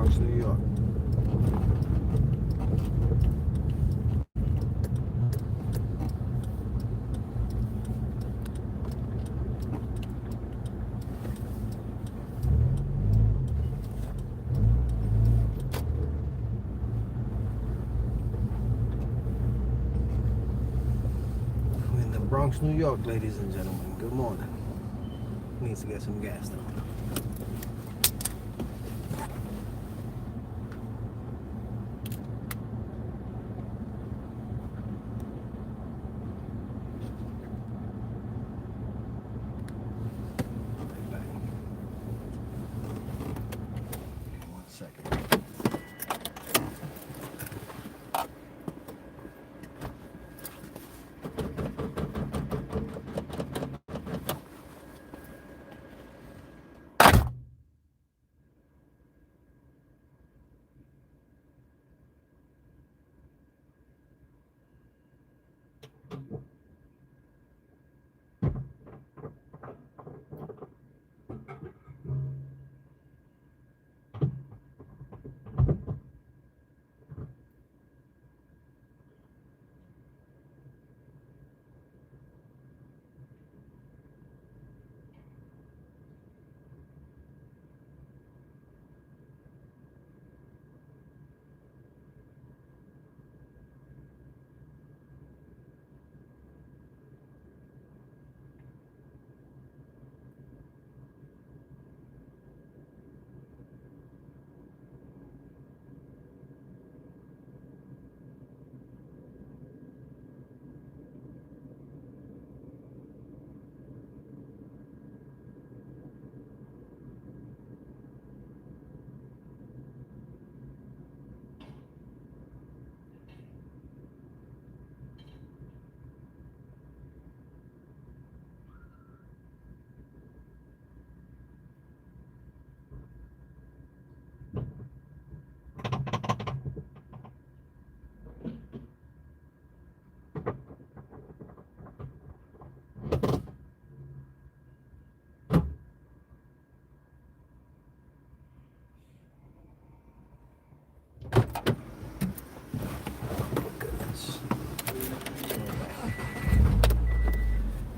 Bronx, New York. We're in the Bronx, New York, ladies and gentlemen. Good morning. Needs to get some gas though.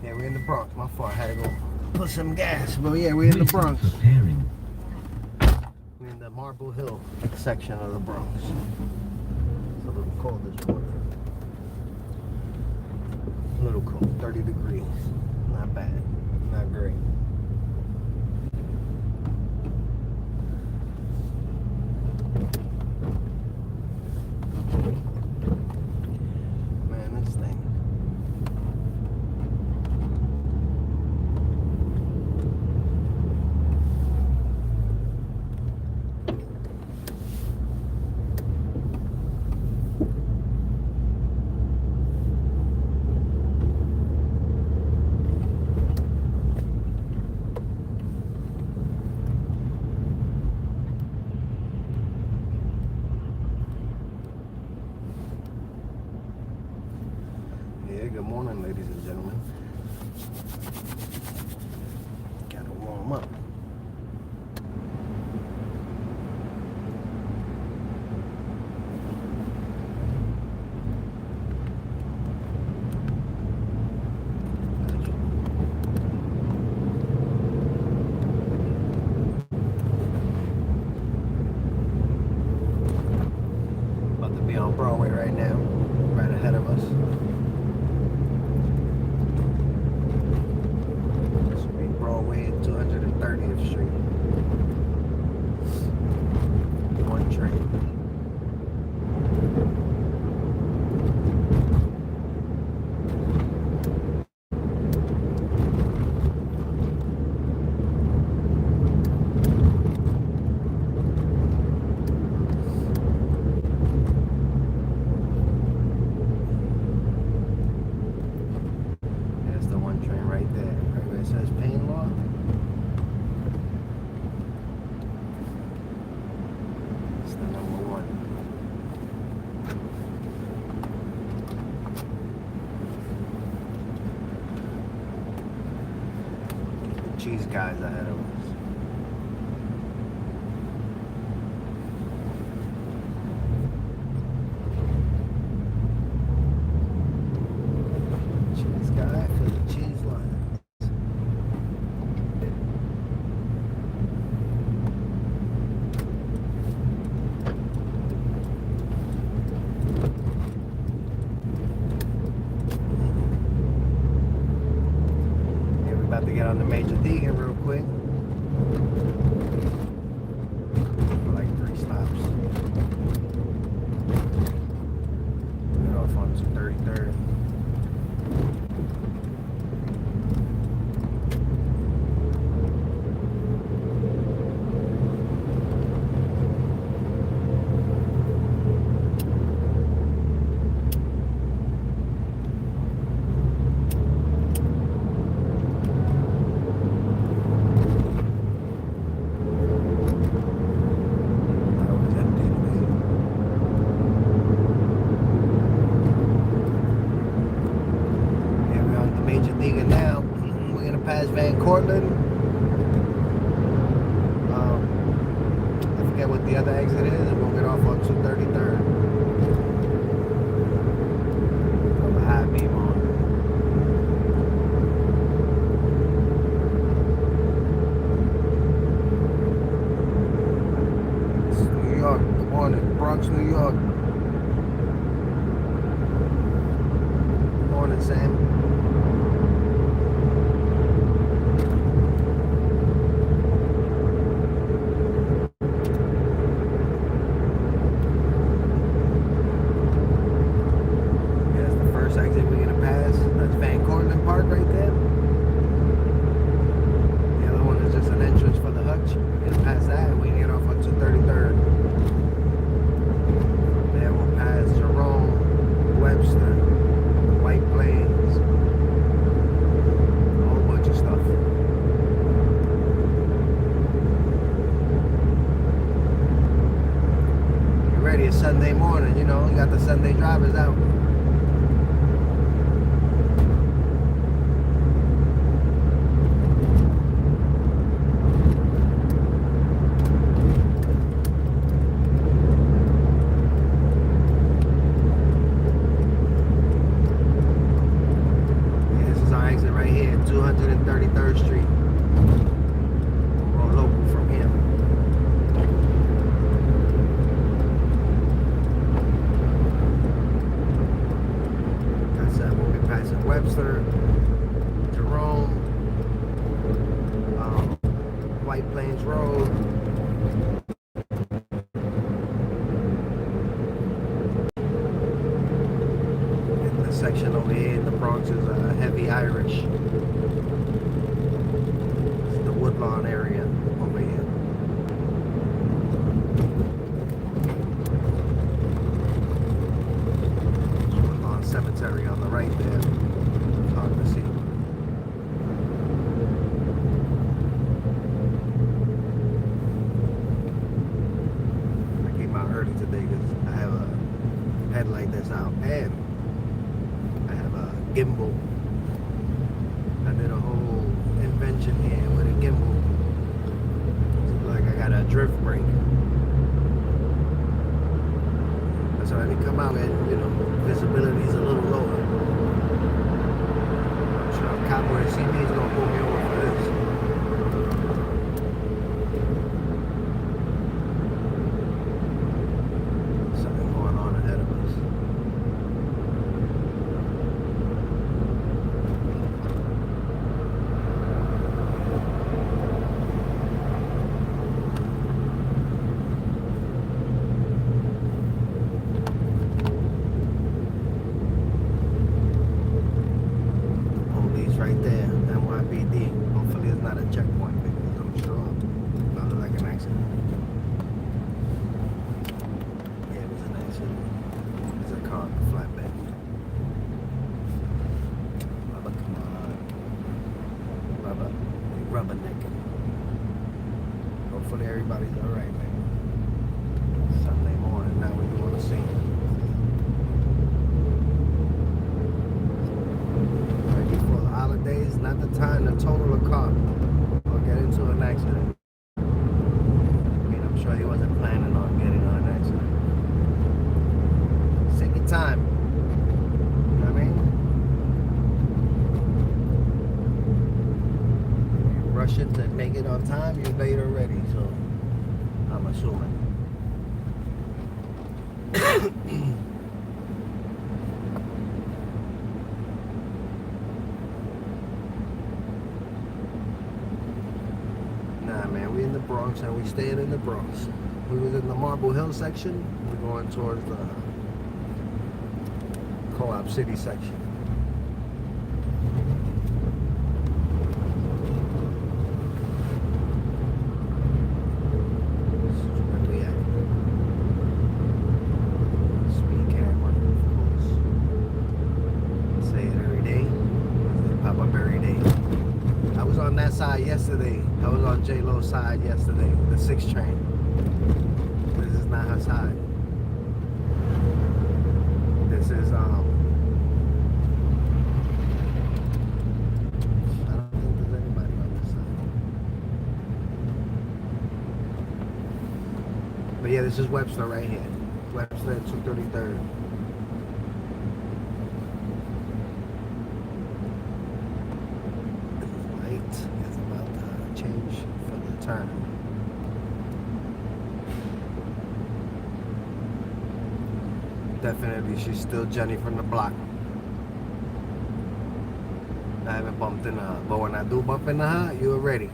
Yeah, we're in the Bronx. My fault. I had to go put some gas. But yeah, we're in the Bronx. We're in the Marble Hill section of the Bronx. It's a little cold this morning. A little cold. 30 degrees. Not bad. Not great. Man, this thing. Good morning, ladies and gentlemen. Gotta warm up. About to be on Broadway right now, right ahead of us. Broadway at 230th Street. One train. There's the one train right there. Right where it says Pain Law. It's the number one. The cheese guys ahead of us. on the Major Deegan real quick. For like 3 stops. Get off on 33rd. Now we're gonna pass Van Cortlandt. I forget what the other exit is, and we'll get off on 233rd. Have a high beam on. This is New York. Good morning, Bronx, New York. Good morning, Sam. Exit we're gonna pass. That's Van Cortlandt Park right there. The other one is just an entrance for the hutch. We're gonna pass that and we can get off on 233rd. Then we'll pass Jerome, Webster, White Plains, a whole bunch of stuff. You ready? It's Sunday morning, you know, you got the Sunday drivers out. Exit right here, 233rd Street. We'll go local from here. That's we'll be passing Webster, Jerome, White Plains Road. Section over here in the Bronx is heavy Irish. It's the Woodlawn area over here. Woodlawn Cemetery on the right there. It's hard to see. I came out early today because I have a headlight that's out and gimbal. I did a whole invention here with a gimbal. It's like I got a drift brake. That's why they come out and, you know, visibility is a little lower. I'm sure a cop where see me is gonna pull me over for this. Something going on ahead of us. Right there, NYPD. Hopefully it's not a checkpoint because I'm sure it looked like an accident. Yeah, it was an accident. There's a car on the flatbed. Bubba, come on. Bubba, you rubbernecking. Hopefully everybody's alright, man. Sunday morning, now we want to see. Holidays, not the time to total a car or get into an accident. I mean, I'm sure he wasn't planning on getting on an accident. Take your time. You know what I mean? You rush it to make it on time, you're late already, so I'm assuming. Bronx, and we staying in the Bronx. We was in the Marble Hill section. We're going towards the Co-op City section. Where we at? Speed camera, of course. Say it every day. They pop up every day. I was on that side yesterday. I was on J-Lo's side yesterday, the 6 train. This is not her side. This is I don't think there's anybody on this side. But yeah, this is Webster right here. Webster at 233rd. Light is about to change for the turn. Definitely, she's still Jenny from the block. I haven't bumped into her, but when I do bump into her, you're ready.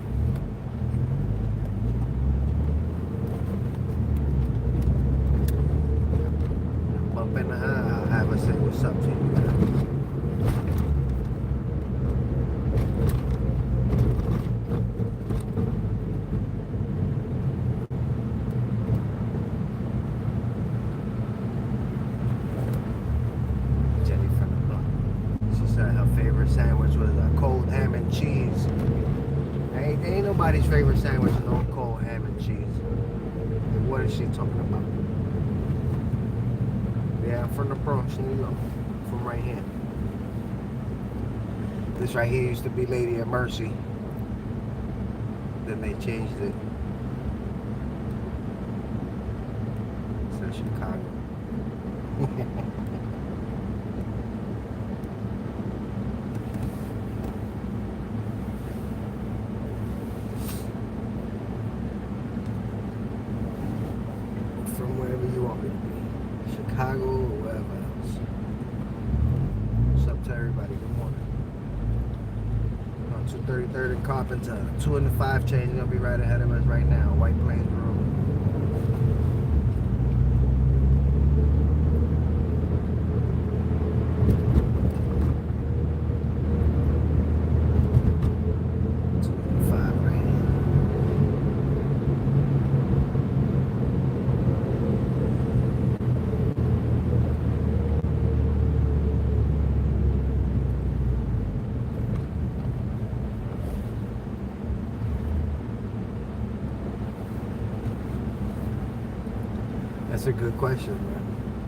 Bump into her, I'll have her say what's up to you. Sandwich was a cold ham and cheese. Ain't nobody's favorite sandwich no cold ham and cheese. And what is she talking about? Yeah, I'm from the Bronx, New York. From right here. This right here used to be Lady of Mercy. Then they changed it. It says Chicago. Chicago or wherever else. What's up to everybody? Good morning. On 233rd and Carpenter. 2 and the 5 change. Gonna be right ahead of us right now. White Plains Road. That's a good question,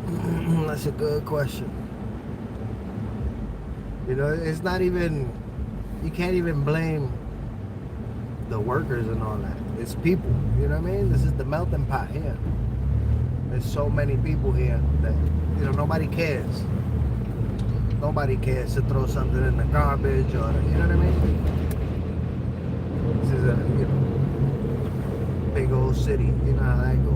man. That's a good question. You know, it's not even, you can't even blame the workers and all that. It's people, you know what I mean? This is the melting pot here. There's so many people here that, you know, nobody cares. Nobody cares to throw something in the garbage or, you know what I mean? This is a, you know, big old city. You know how that goes.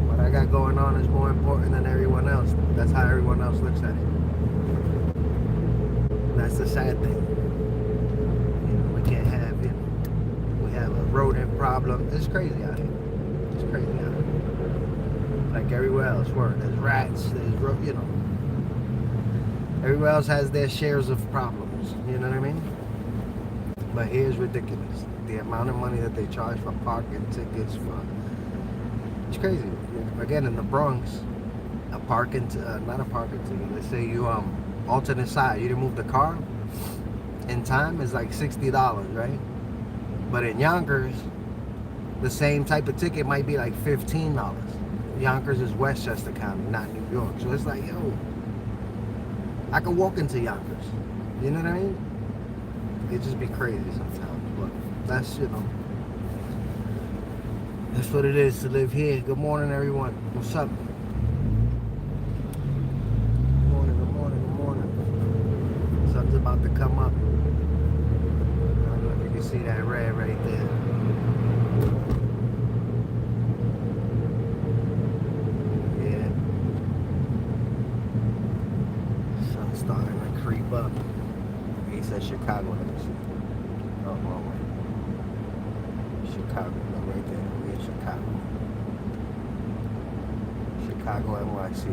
What I got going on is more important than everyone else. That's how everyone else looks at it. And that's the sad thing. You know, we can't have, you know, we have a rodent problem. It's crazy out here. It's crazy out here. Like everywhere else, there's rats, there's, you know, everywhere else has their shares of problems. You know what I mean? But here's ridiculous. The amount of money that they charge for parking tickets for, it's crazy. Again, in the Bronx, a parking, not a parking ticket. Let's say you alternate side, you didn't move the car in time, is like $60, right? But in Yonkers, the same type of ticket might be like $15. Yonkers is Westchester County, not New York. So it's like, yo, I could walk into Yonkers. You know what I mean? It just be crazy sometimes, but that's, you know, that's what it is to live here. Good morning, everyone. What's up? Good morning, good morning, good morning. Sun's about to come up. I don't know if you can see that red right there. Yeah. Sun's starting to creep up. He said Chicago. Let me see. Oh, wrong way. Chicago. Look right there. We're in Chicago. Chicago, NYC.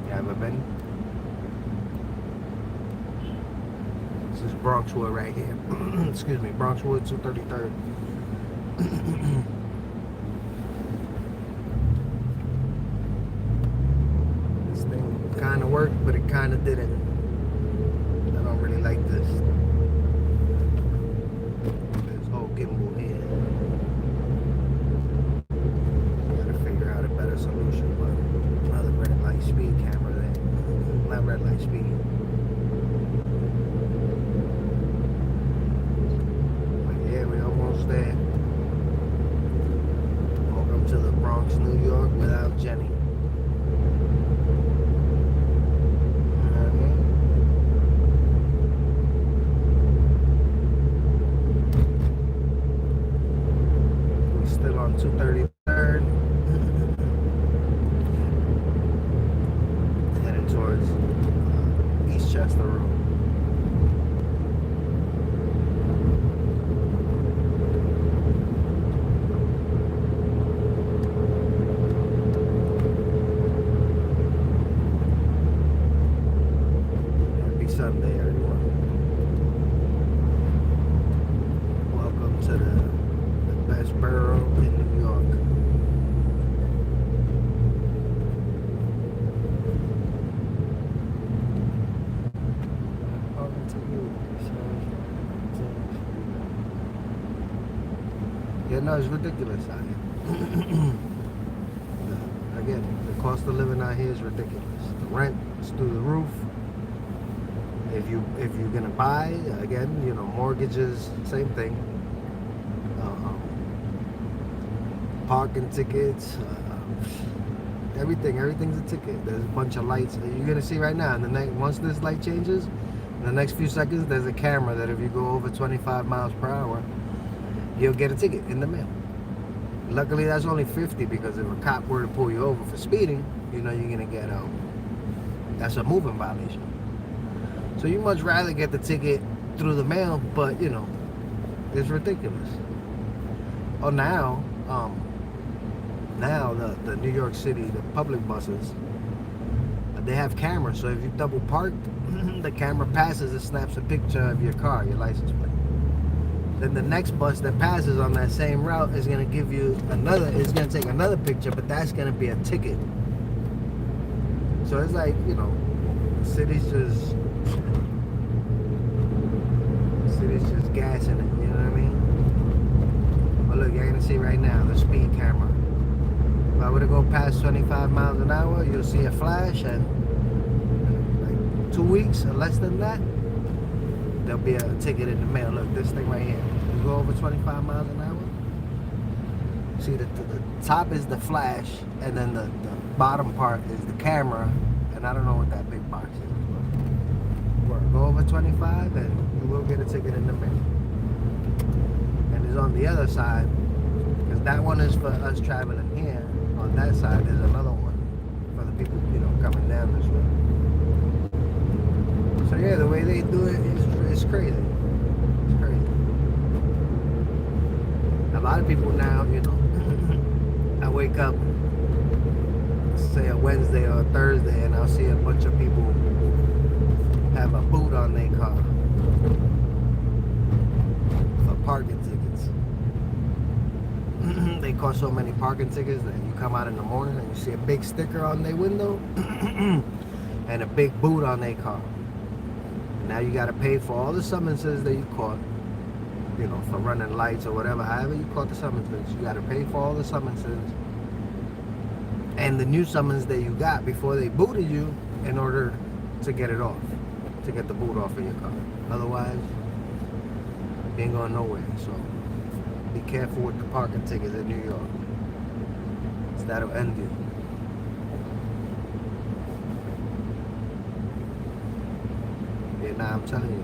You ever been? This is Bronxwood right here. Excuse me, Bronxwood 233rd. This thing kind of worked, but it kind of didn't. I don't really like this. This whole gimbal here. Gotta figure out a better solution, but another red light speed camera there. Not red light speed. There. Welcome to the Bronx, New York without Jenny. We're still on 233rd. Heading towards Eastchester Road. Sunday, everyone. Welcome to the best borough in New York. Welcome to you. Yeah, no, it's ridiculous out here. Again, the cost of living out here is ridiculous. The rent is through the roof. If you're gonna buy, again, you know, mortgages, same thing. Parking tickets, everything's a ticket. There's a bunch of lights. You're gonna see right now. Once this light changes, in the next few seconds, there's a camera that if you go over 25 miles per hour, you'll get a ticket in the mail. Luckily, that's only 50 because if a cop were to pull you over for speeding, you know you're gonna get that's a moving violation. So you much rather get the ticket through the mail, but you know, it's ridiculous. Oh, now the New York City, the public buses, they have cameras. So if you double park, the camera passes and snaps a picture of your car, your license plate. Then the next bus that passes on that same route is gonna give you it's gonna take another picture, but that's gonna be a ticket. So it's like, you know, the city's just gassing it, you know what I mean? But look, you're gonna see right now the speed camera. If I were to go past 25 miles an hour, you'll see a flash, and like 2 weeks or less than that, there'll be a ticket in the mail. Look, this thing right here. You go over 25 miles an hour, see the top is the flash, and then the bottom part is the camera, and I don't know what that big box is. But go over 25 and you will get a ticket in the mail. And it's on the other side, because that one is for us traveling here. On that side, there's another one for the people, you know, coming down this way. So yeah, the way they do it is crazy. It's crazy. A lot of people now, you know, I wake up, say a Wednesday or a Thursday, and I'll see a bunch of people have a boot on their car for parking tickets. They cost so many parking tickets that you come out in the morning and you see a big sticker on their window and a big boot on their car. Now you got to pay for all the summonses that you caught, you know, for running lights or whatever, however you caught the summonses. You got to pay for all the summonses and the new summons that you got before they booted you in order to get it off, to get the boot off of your car. Otherwise, you ain't going nowhere. So be careful with the parking tickets in New York, because that'll end you. Yeah, nah, I'm telling you,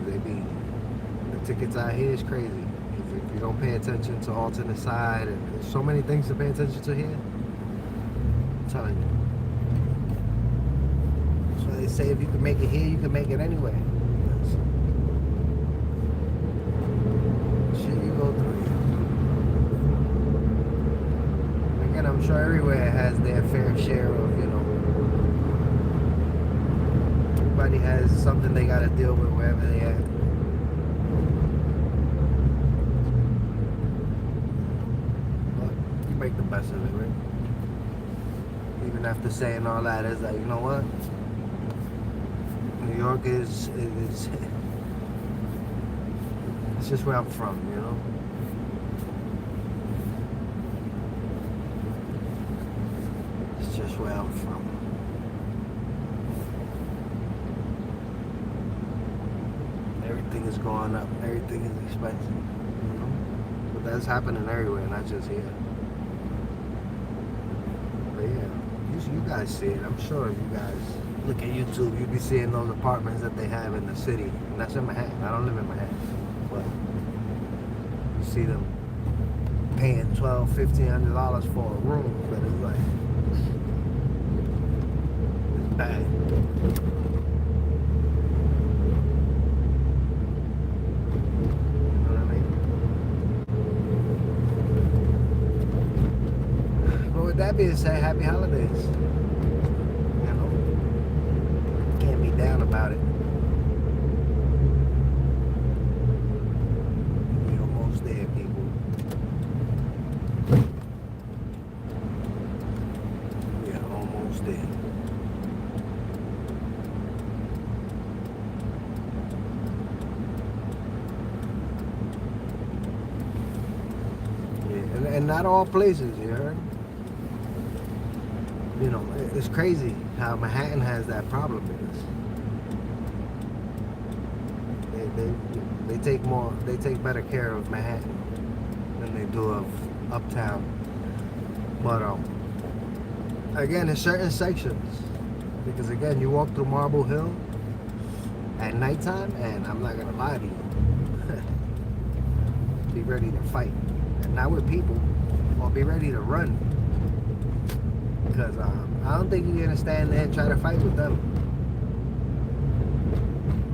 the tickets out here is crazy. If you don't pay attention to alternate side, and there's so many things to pay attention to here, I'm telling you. So they say if you can make it here, you can make it anywhere. Shit you go through here. I'm sure everywhere has their fair share of, everybody has something they gotta deal with wherever they at. But you make the best of it, right? Even after saying all that, it's like, you know what? New York is it's just where I'm from, It's just where I'm from. Everything is going up. Everything is expensive, But that's happening everywhere, not just here. But yeah, you guys see it. I'm sure if you guys look at YouTube, you'll be seeing those apartments that they have in the city. And that's in Manhattan. I don't live in Manhattan. But you see them paying $1,200, $1,500 for a room, but it's like, it's bad. You know what I mean? But with that being said, happy holidays. Can't be down about it. We're almost there, people. We're almost there. Yeah, and not all places, you heard? It's crazy how Manhattan has that problem because they take better care of Manhattan than they do of Uptown. But again, in certain sections, because again, you walk through Marble Hill at nighttime, and I'm not gonna lie to you, be ready to fight, and not with people, or be ready to run. Because I don't think you're gonna stand there and try to fight with them.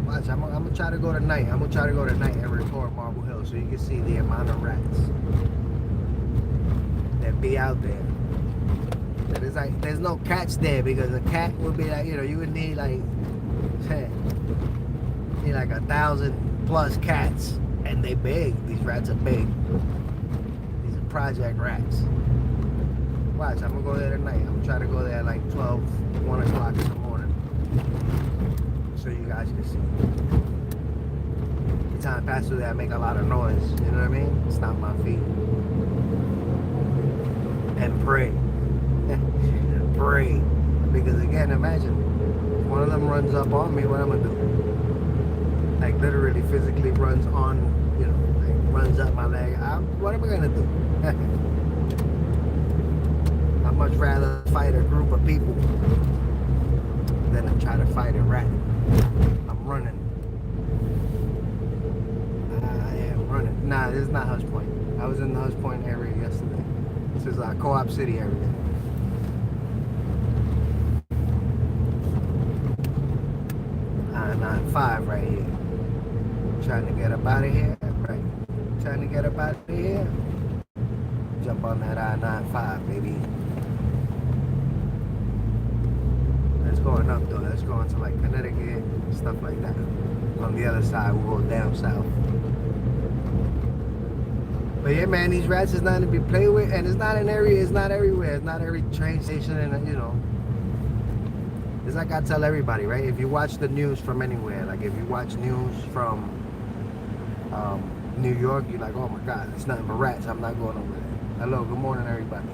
Watch, I'm gonna try to go tonight. I'm gonna try to go tonight and record Marble Hill so you can see the amount of rats that be out there. That is like, there's no cats there because a cat would be like, you would need like 1,000+ cats, and they big. These rats are big. These are project rats. Watch, I'm gonna go there tonight. I'm gonna try to go there at like 12, 1 o'clock in the morning. So you guys can see. Every time I pass through there, I make a lot of noise. You know what I mean? Stomp my feet. And pray. Pray. Because again, imagine, if one of them runs up on me, what I'm gonna do? Like literally, physically runs on, like runs up my leg. What am I gonna do? I'd much rather fight a group of people than to try to fight a rat. I'm running. I am running. Nah, this is not Hush Point. I was in the Hush Point area yesterday. This is our Co-op City area. 995 right here. Trying to get up out of here. Right. Trying to get up out of here. Jump on that I-95, baby. That's going up though. That's going to like Connecticut, stuff like that. On the other side, we'll go down south. But yeah, man, these rats is not to be played with, and it's not an area. It's not everywhere. It's not every train station, and it's like I tell everybody, right? If you watch the news from anywhere, like if you watch news from New York, you're like, oh my God, it's nothing but rats. I'm not going over there. Hello, good morning, everybody.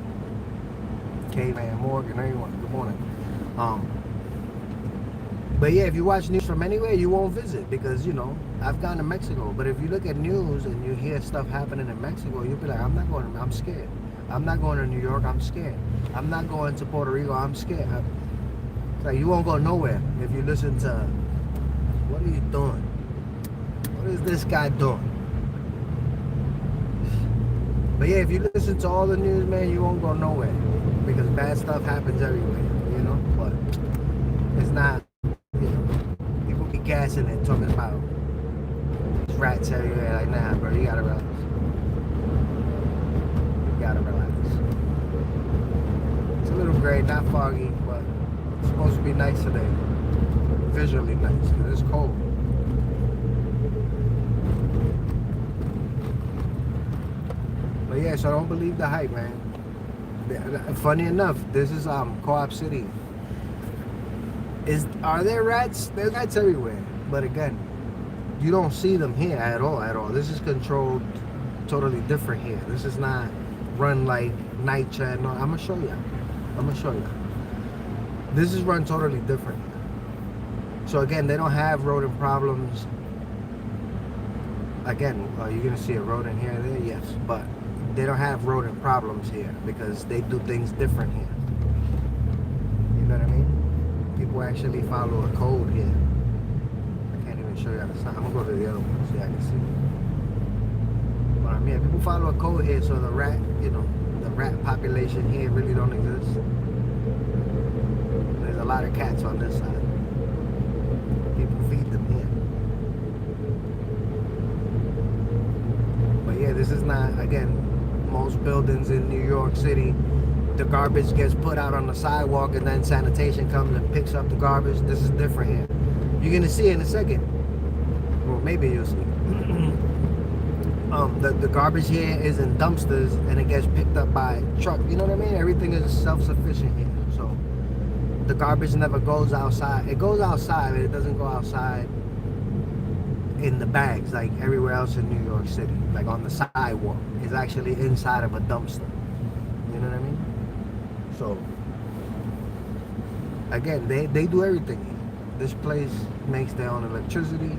K-Man, Morgan, everyone, good morning. But yeah, if you watch news from anywhere, you won't visit because, I've gone to Mexico. But if you look at news and you hear stuff happening in Mexico, you'll be like, I'm scared. I'm not going to New York, I'm scared. I'm not going to Puerto Rico, I'm scared. It's like, you won't go nowhere if you listen to, what are you doing? What is this guy doing? But yeah, if you listen to all the news, man, you won't go nowhere because bad stuff happens everywhere, But it's not, people be gassing it, talking about rats everywhere. Like, nah, bro, you gotta relax. You gotta relax. right, not foggy, but it's supposed to be nice today. Visually nice, because it's cold. But yeah, so don't believe the hype, man. Funny enough, this is Co-op City. Are there rats? There's rats everywhere. But again, you don't see them here at all, at all. This is controlled totally different here. This is not run like NYCHA. No, I'm gonna show you. This is run totally different. So again, they don't have rodent problems. Again, you're gonna see a rodent here and there, yes, but they don't have rodent problems here because they do things different here. You know what I mean? People actually follow a code here. I can't even show you how to sign. I'm gonna go to the other one so I can see. But I mean, people follow a code here, so the rat population here really don't exist. There's a lot of cats on this side. People feed them here. But yeah, this is not, again, most buildings in New York City, the garbage gets put out on the sidewalk and then sanitation comes and picks up the garbage. This is different here. You're gonna see in a second. Well, maybe you'll see. The garbage here is in dumpsters and it gets picked up by truck. You know what I mean? Everything is self-sufficient here. So the garbage never goes outside. It goes outside, but it doesn't go outside in the bags like everywhere else in New York City. Like on the sidewalk. It's actually inside of a dumpster. You know what I mean? So again, they do everything here. This place makes their own electricity.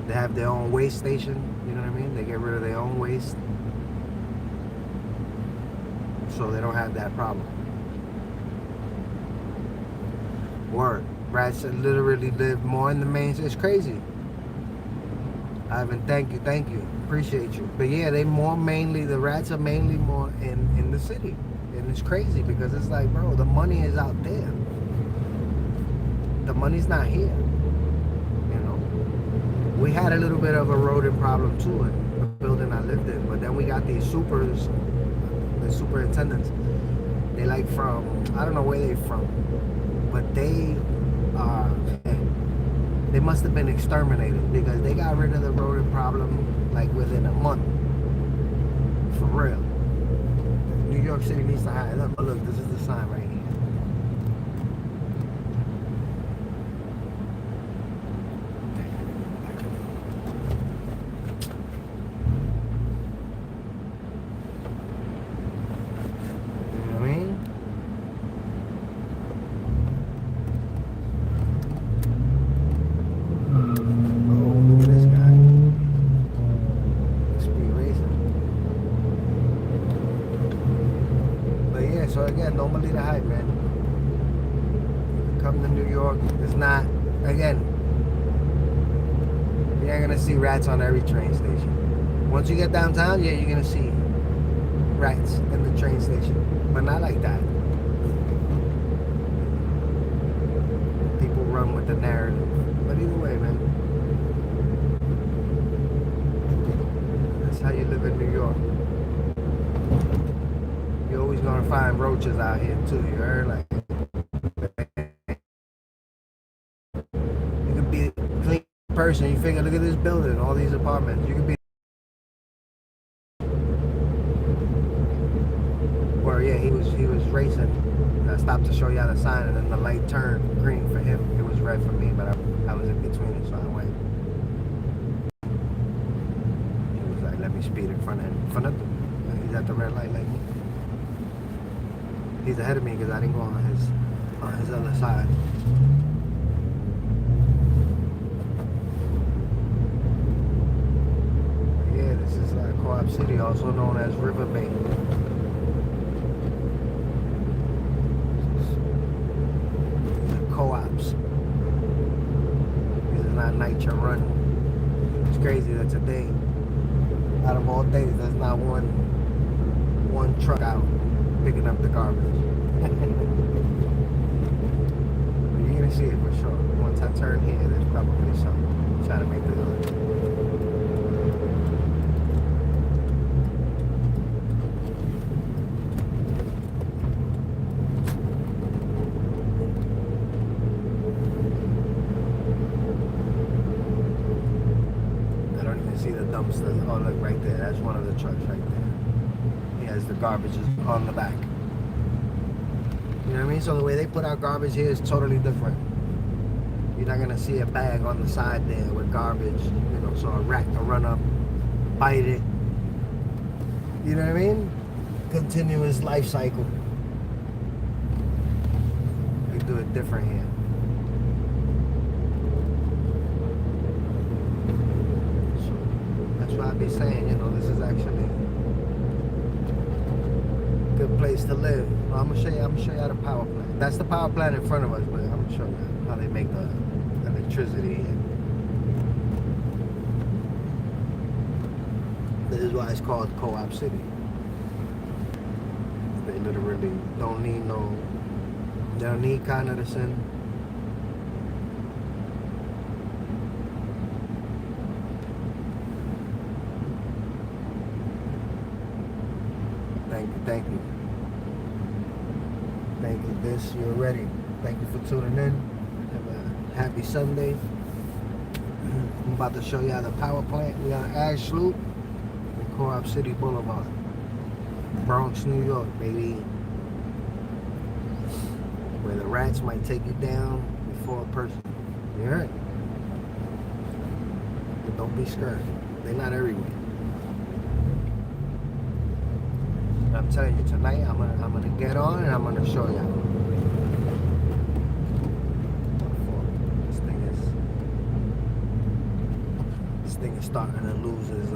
They have their own waste station. You know what I mean? They get rid of their own waste. So they don't have that problem. Word. Rats literally live more in the main. It's crazy. Ivan, thank you. Appreciate you. But yeah, the rats are mainly more in the city. And it's crazy because it's like, bro, the money is out there. The money's not here. We had a little bit of a rodent problem too in the building I lived in, but then we got these the superintendents. They like from, I don't know where they're from, but they must have been exterminated because they got rid of the rodent problem like within a month. For real. New York City needs to hire them. But look, this is the sign right here. So again, don't believe the hype, man. Come to New York, it's not, again, you ain't gonna see rats on every train station. Once you get downtown, yeah, you're gonna see rats in the train station, but not like that. People run with the narrative, but either way, man, that's how you live in New York. You're always gonna find roaches out here too. You heard? Like, you could be a clean person. You figure, look at this building, all these apartments. You could be. Or yeah, he was racing. I stopped to show y'all the sign, and then the light turned green for him. It was red for me, but I was in between, so I went. He was like, "Let me speed in front of him." He's at the red light like me. He's ahead of me because I didn't go on his other side. Yeah, this is Co-op City, also known as River Bay. Co-ops. This is not NYCHA run. It's crazy that today, out of all days, there's not one truck out picking up the garbage. But you're gonna see it for sure. Once I turn here, there's probably something. Try to make the hood. dumpsters. Oh, look, right there. That's one of the trucks right there. He has the garbage on the back. You know what I mean? So the way they put out garbage here is totally different. You're not gonna see a bag on the side there with garbage, you know, so a rat can run up, bite it. You know what I mean? Continuous life cycle. They do it different here. So that's why I be saying, you know, this is actually a good place to live. Well, I'm gonna show you how the power plant. That's the power plant in front of us, but I'm gonna show you how they make the electricity. This is why it's called Co-op City. They literally don't need they don't need Con Edison. Thank you. Thank you, this, you're ready. Thank you for tuning in. Have a happy Sunday. I'm about to show you how the power plant. We on Ash Loop and Co-op City Boulevard. Bronx, New York, baby. Where the rats might take you down before a person. You heard? But don't be scared. They're not everywhere. I'm telling you, tonight I'm gonna get on and I'm gonna show you. This thing is starting to lose its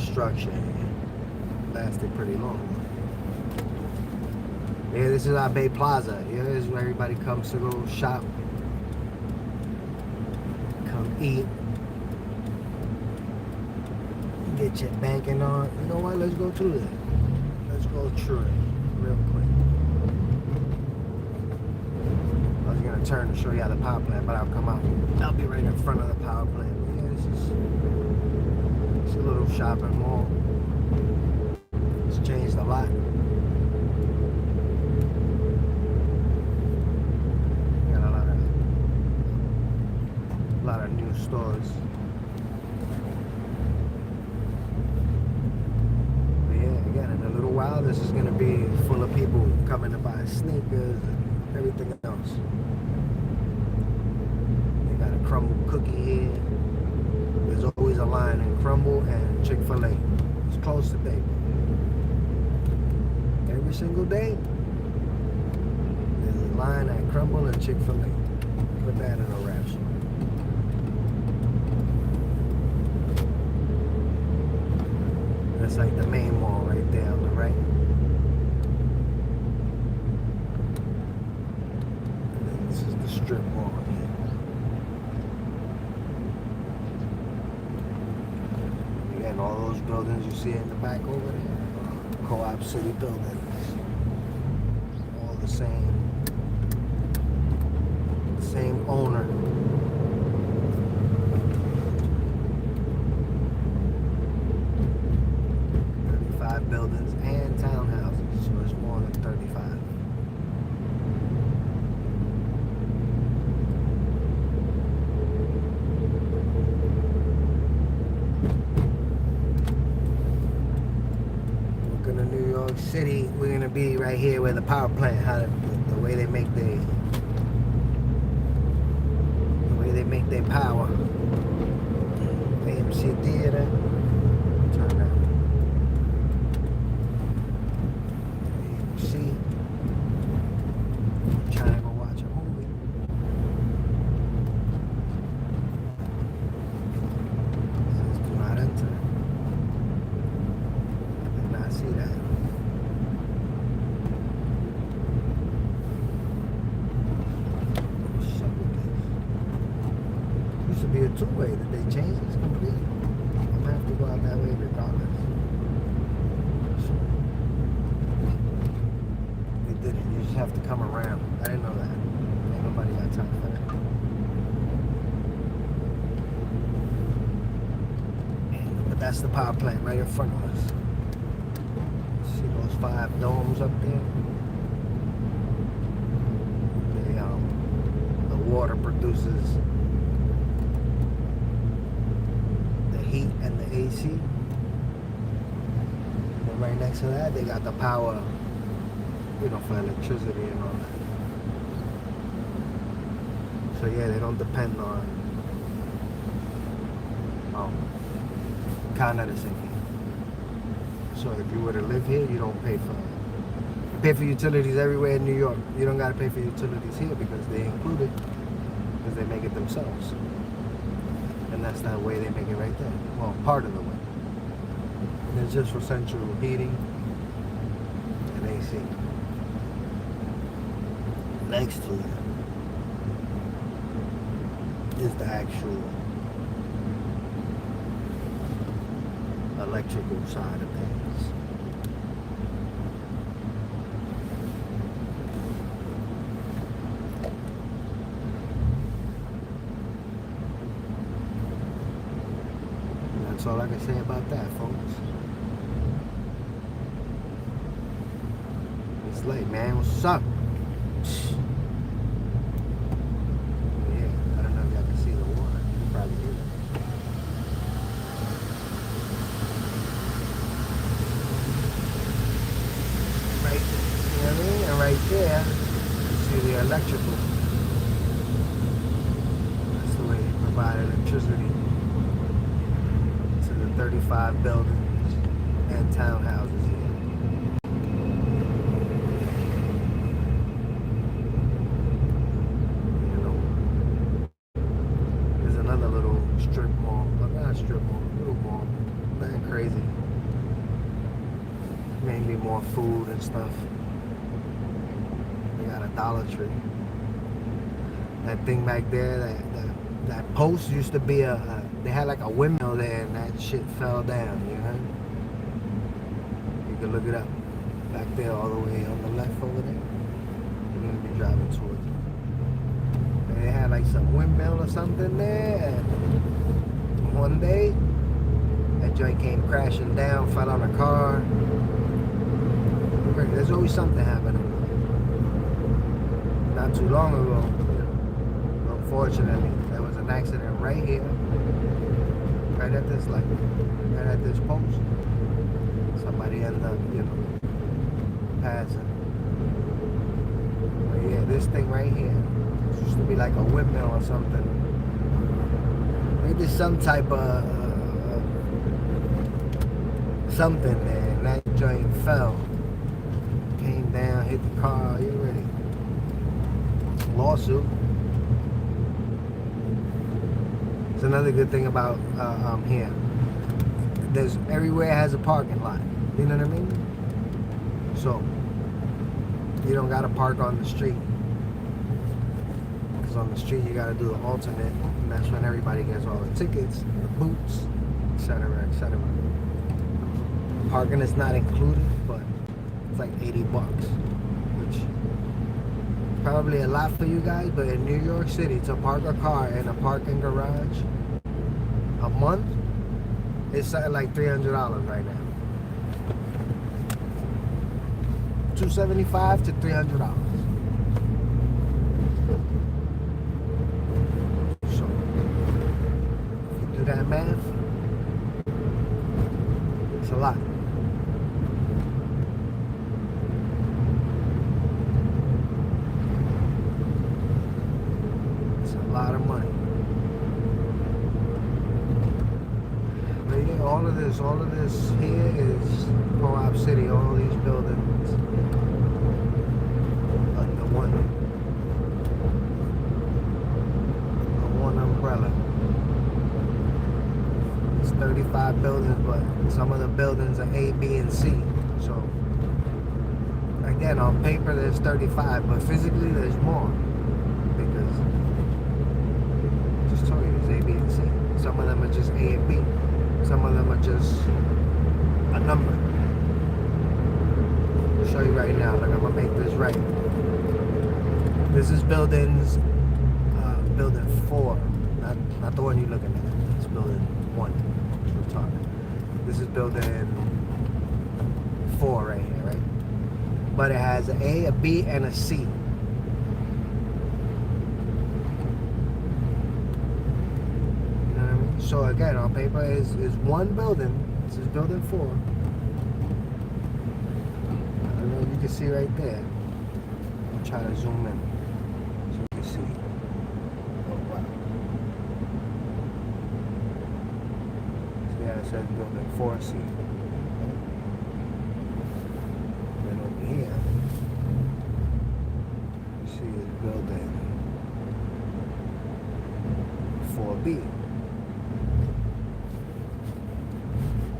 structure. It lasted pretty long. Yeah, this is our Bay Plaza. Yeah, this is where everybody comes to go shop, come eat, get your banking on. You know what? Let's go through there. Let's go through it real quick. I was gonna turn to show you how the power plant, but I'll come out. I'll be right in front of the power plant. Yeah, it's a little shopping mall. It's changed a lot. Got a lot of new stores. While this is going to be full of people coming to buy sneakers and everything else. They got a crumble cookie here. There's always a line in Crumble and Chick-fil-A. It's closed today. Every single day, there's a line at Crumble and Chick-fil-A. Put that in a wrap sheet. That's like the main mall right there on the right. And then this is the strip mall here. Again, all those buildings you see in the back over there, Co-op City buildings. All the same owner. 35 buildings and townhouses, so it's more than 35. Welcome to New York City. We're gonna be right here where the power plant, the way they make their power. AMC Theater. Turn that. AMC. Trying to go watch a movie. Says do not enter. Did not see that. Used to be a two-way. Did they change this completely? I'm gonna have to go out that way regardless. So, they didn't. You just have to come around. I didn't know that. Ain't nobody got time for that. But that's the power plant right in front of us. See those 5 domes up there? The water produces heat and the AC. AC. And right next to that, they got the power, for electricity and all that. So yeah, they don't depend on Canada City. So if you were to live here, you don't pay for utilities everywhere in New York. You don't gotta pay for utilities here because they include it, because they make it themselves. And that's that way they make it right there. Well, part of the way. And it's just for central heating and AC. Next to it is the actual electrical side of things. And that's all I can say about that, folks. It's late, man. What's up? Yeah, I don't know if y'all can see the water. You probably do. Right, you know what I mean? And right there, you see the electrical. That's the way they provide electricity to the 35 buildings and townhouses here. There's another little strip mall, but not a strip mall, little mall. Nothing crazy. Mainly more food and stuff. They got a Dollar Tree. That thing back there, that post used to be they had like a windmill there, and that shit fell down, you know? You can look it up. Back there, all the way on the left over there. You're gonna be driving towards it. And they had like some windmill or something there, and one day, that joint came crashing down, fell on a car. There's always something happening. Not too long ago, unfortunately, there was an accident right here, right at this light, right at this post. Somebody ended up, passing. But yeah, this thing right here, it used to be like a windmill or something. Maybe some type of something there, and that joint fell. Came down, hit the car, you ready? Lawsuit. It's another good thing about here. There's everywhere has a parking lot. You know what I mean? So you don't gotta park on the street. Because on the street you gotta do the alternate, and that's when everybody gets all the tickets, the boots, etc., etc. Parking is not included, but it's like $80, which is probably a lot for you guys, but in New York City, to park a car in a parking garage a month, it's like $300 right now. $275 to $300. So, if you do that math, it's a lot. A lot of money. But yeah, all of this here is Co-op City, all these buildings under one umbrella. It's 35 buildings, but some of the buildings are A, B, and C. So again, on paper there's 35, but physically there's more. Because told you, it's A, B, and C. Some of them are just A and B. Some of them are just a number. I'll show you right now. Look, I'm gonna make this right. This is building 4, not the one you're looking at. It's building 1. We're talking. This is building 4 right here, right? But it has an A, a B, and a C. So again, on paper is one building. This is building 4. I don't know if you can see right there. I'll try to zoom in so you can see. Oh wow. So yeah, it says building 4C. Then over here, you see it's building 4B.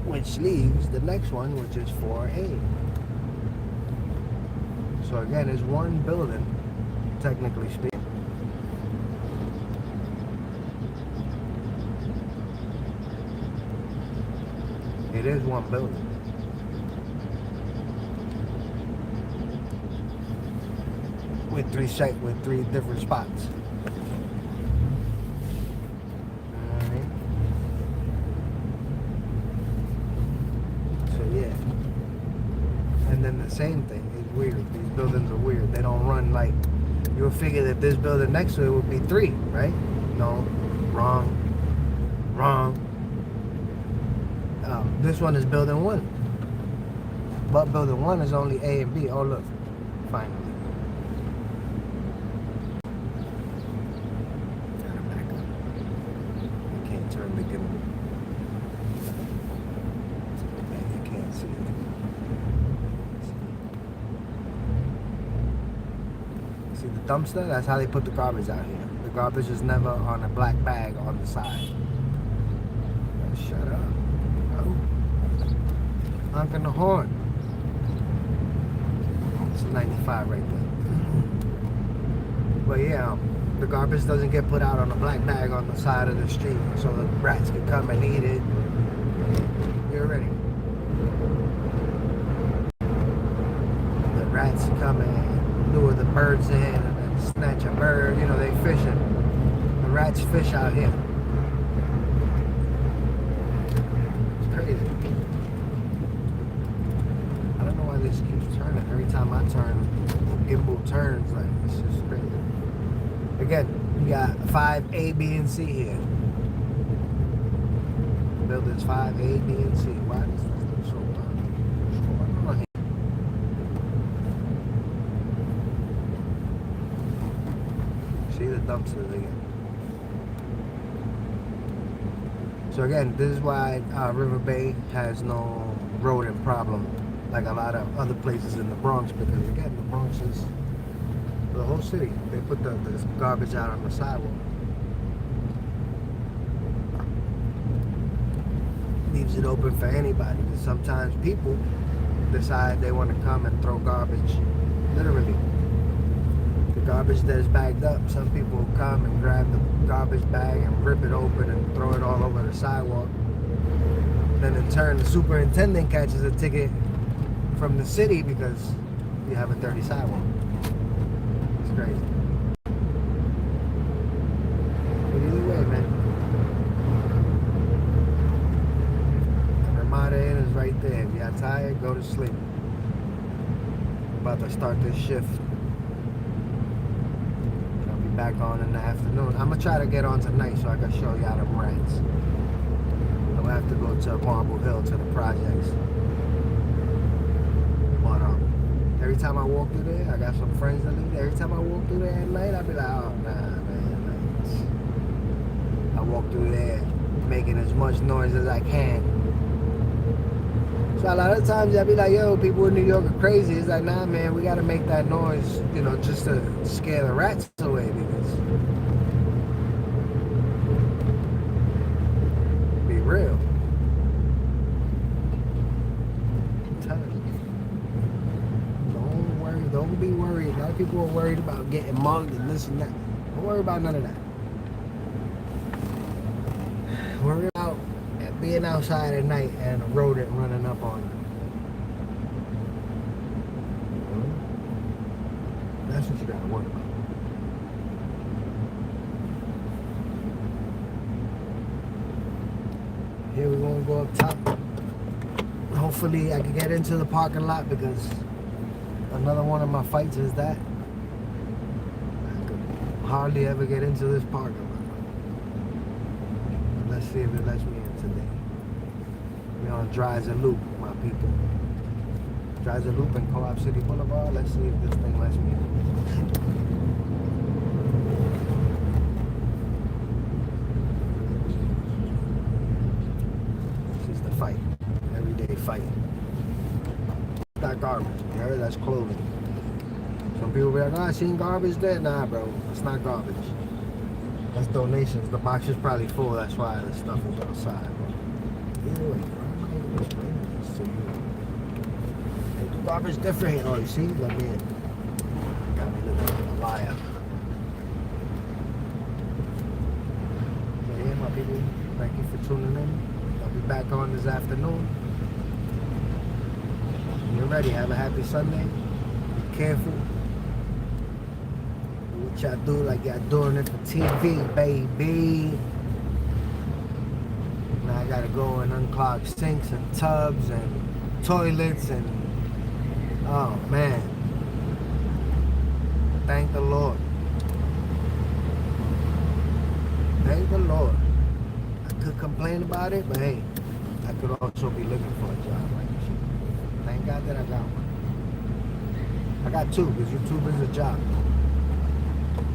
Which leaves the next one, which is 4A. So again, it's one building, technically speaking. It is one building. With three different spots. And then the same thing is weird. These buildings are weird. They don't run like you would figure that this building next to it would be 3, right? No, wrong. This one is building 1, but building 1 is only A and B. Oh look, finally. I can't turn the gimbal. You can't see it. See the dumpster? That's how they put the garbage out here. The garbage is never on a black bag on the side. Oh, shut up. Oh. Honking the horn. It's 95 right there. But yeah, the garbage doesn't get put out on a black bag on the side of the street so the rats can come and eat it. You're ready. The rats come and lure the birds in and then snatch a bird. You know, they fishing. The rats fish out here. It's crazy. I don't know why this keeps turning. Every time I turn, the gimbal turns. Like, it's just crazy. Again, we got 5A, B, and C here. Buildings 5A, B, and C. Why is this thing so dark? What's going on here? See the dumpsters again. So again, this is why River Bay has no rodent problem like a lot of other places in the Bronx, because again, the Bronx is the whole city. They put the garbage out on the sidewalk. Leaves it open for anybody. Because sometimes people decide they want to come and throw garbage. Literally. The garbage that is bagged up, some people will come and grab the garbage bag and rip it open and throw it all over the sidewalk. Then in turn, the superintendent catches a ticket from the city because you have a dirty sidewalk. It's crazy. But either way, man. Ramada Inn is right there. If you're tired, go to sleep. I'm about to start this shift. I'll be back on in the afternoon. I'm gonna try to get on tonight so I can show y'all them rats. I'm gonna have to go to Marble Hill to the projects. But every time I walk through there, I got some friends that live there. Every time I walk through there at night, I be like, oh nah, man. Like, I walk through there making as much noise as I can. So a lot of times I be like, yo, people in New York are crazy. It's like, nah, man, we gotta make that noise, you know, just to scare the rats away, because be real. I'm telling you. Don't worry, don't be worried. A lot of people are worried about getting mugged and this and that. Don't worry about none of that. Worry about being outside at night and a rodent running up on you. That's what you gotta worry about. Here we're gonna go up top. Hopefully I can get into the parking lot, because another one of my fights is that I could hardly ever get into this parking lot unless see if it lets me in today. We're on Dries and Loop, my people. Dries and Loop and Co-op City Boulevard. Let's see if this thing lets me in. This is the fight. Everyday fight. It's not garbage. You heard? That's clothing. Some people be like, oh, I seen garbage there. Nah, bro. It's not garbage. That's donations. The box is probably full. That's why the stuff is outside. But either way, I'm explaining this to you. They do garbage different. Oh, you see? Let me in. Got me looking like a liar. But yeah, my people, thank you for tuning in. I'll be back on this afternoon. When you're ready, have a happy Sunday. Be careful. What y'all do like y'all doing it for TV, baby. Now I gotta go and unclog sinks and tubs and toilets and oh man. Thank the Lord. Thank the Lord. I could complain about it, but hey, I could also be looking for a job like this. Thank God that I got one. I got two, because YouTube is a job.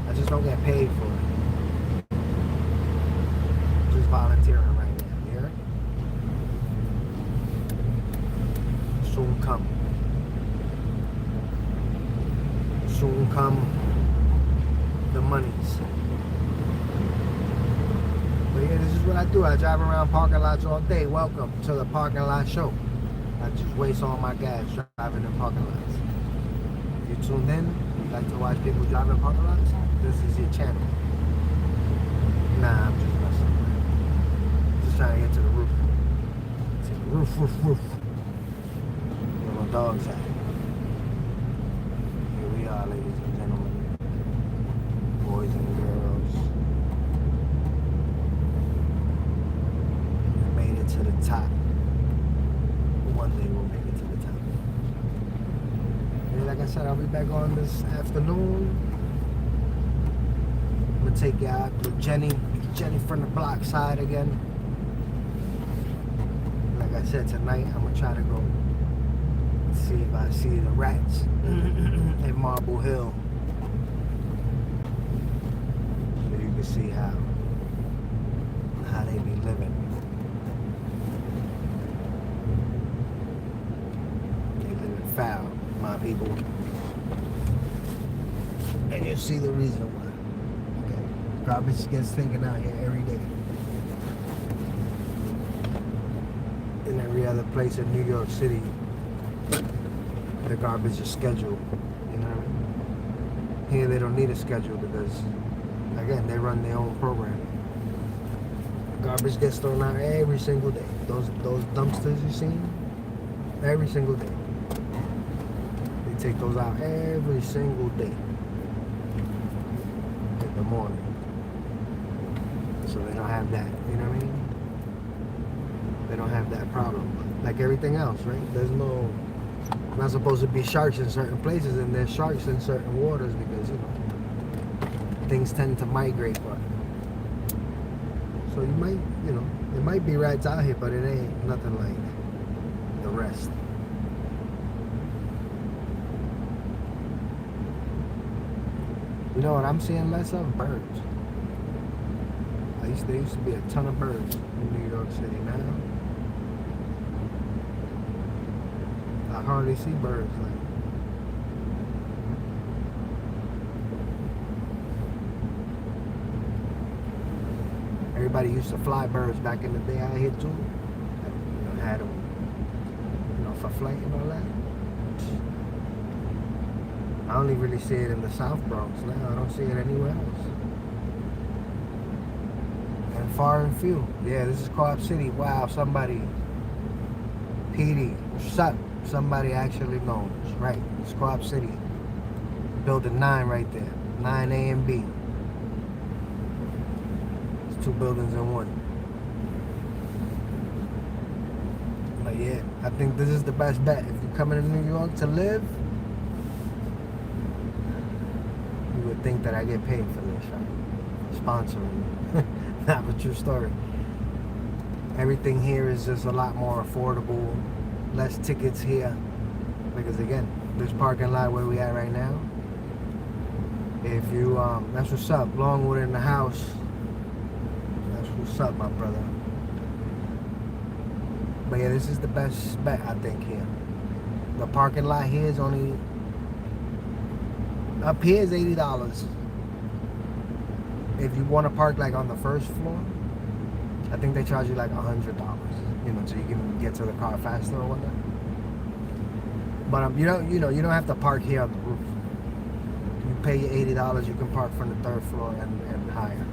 I just don't get paid for it. Just volunteering right now, you hear? Soon come. Soon come the monies. But yeah, this is what I do. I drive around parking lots all day. Welcome to the parking lot show. I just waste all my gas driving in parking lots. If you tuned in, you like to watch people driving parking lots, this is your channel. Nah, I'm just messing around. Just trying to get to the roof. To the roof. Where my dog's at. Here we are, ladies and gentlemen. Boys and girls. We made it to the top. One day we'll make it to the top. And like I said, I'll be back on this afternoon. I'm gonna take you out to Jenny from the block side again. Like I said, tonight I'm gonna try to go see if I see the rats at Marble Hill. So you can see how they be living. They living foul, my people. And you'll see the reason why. Garbage gets taken out here every day. In every other place in New York City, the garbage is scheduled. You know what I mean? Here they don't need a schedule because, again, they run their own program. Garbage gets thrown out every single day. Those dumpsters you seen, every single day. They take those out every single day in the morning. So they don't have that, you know what I mean? They don't have that problem. Like everything else, right? There's not supposed to be sharks in certain places, and there's sharks in certain waters because, you know, things tend to migrate. But so you might, you know, there might be rats out here, but it ain't nothing like the rest. You know what I'm seeing less of? Birds. There used to be a ton of birds in New York City. Now I hardly see birds. Like, everybody used to fly birds back in the day out here too. You know, had them, you know, for flight and all that. I only really see it in the South Bronx now. I don't see it anywhere else. And far and few. Yeah, this is Co-op City. Wow, somebody. PD. Sup. Somebody actually knows. Right. It's Co-op City. Building 9 right there. 9A and B. It's 2 buildings in one. But yeah, I think this is the best bet. If you're coming to New York to live, you would think that I get paid for this, right? Sponsoring. Not a true story. Everything here is just a lot more affordable. Less tickets here. Because again, this parking lot where we at right now, if you, that's what's up. Longwood in the house. That's what's up, my brother. But yeah, this is the best bet, I think, here. The parking lot here is only, up here is $80. If you want to park like on the first floor, I think they charge you like $100, you know, so you can get to the car faster or whatnot. But you don't have to park here on the roof. You pay your $80, you can park from the third floor and higher.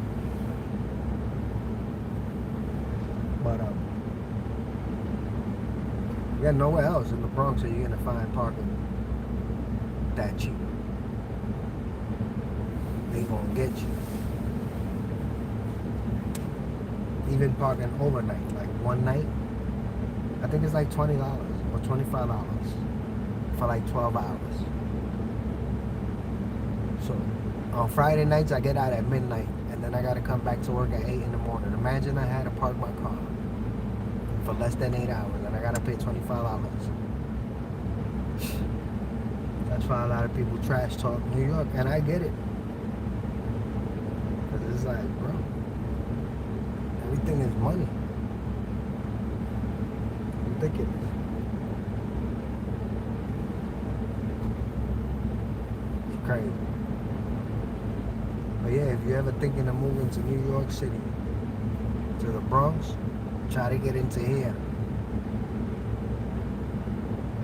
But yeah, nowhere else in the Bronx are you gonna find parking that cheap. They gonna get you. Even parking overnight, like one night, I think it's like $20 or $25 for like 12 hours. So on Friday nights I get out at midnight and then I gotta come back to work at 8 in the morning. Imagine I had to park my car for less than 8 hours and I gotta pay $25. That's why a lot of people trash talk New York, and I get it. Cause it's like, bro, everything is money. Ridiculous. It's crazy. But yeah, if you're ever thinking of moving to New York City, to the Bronx, try to get into here.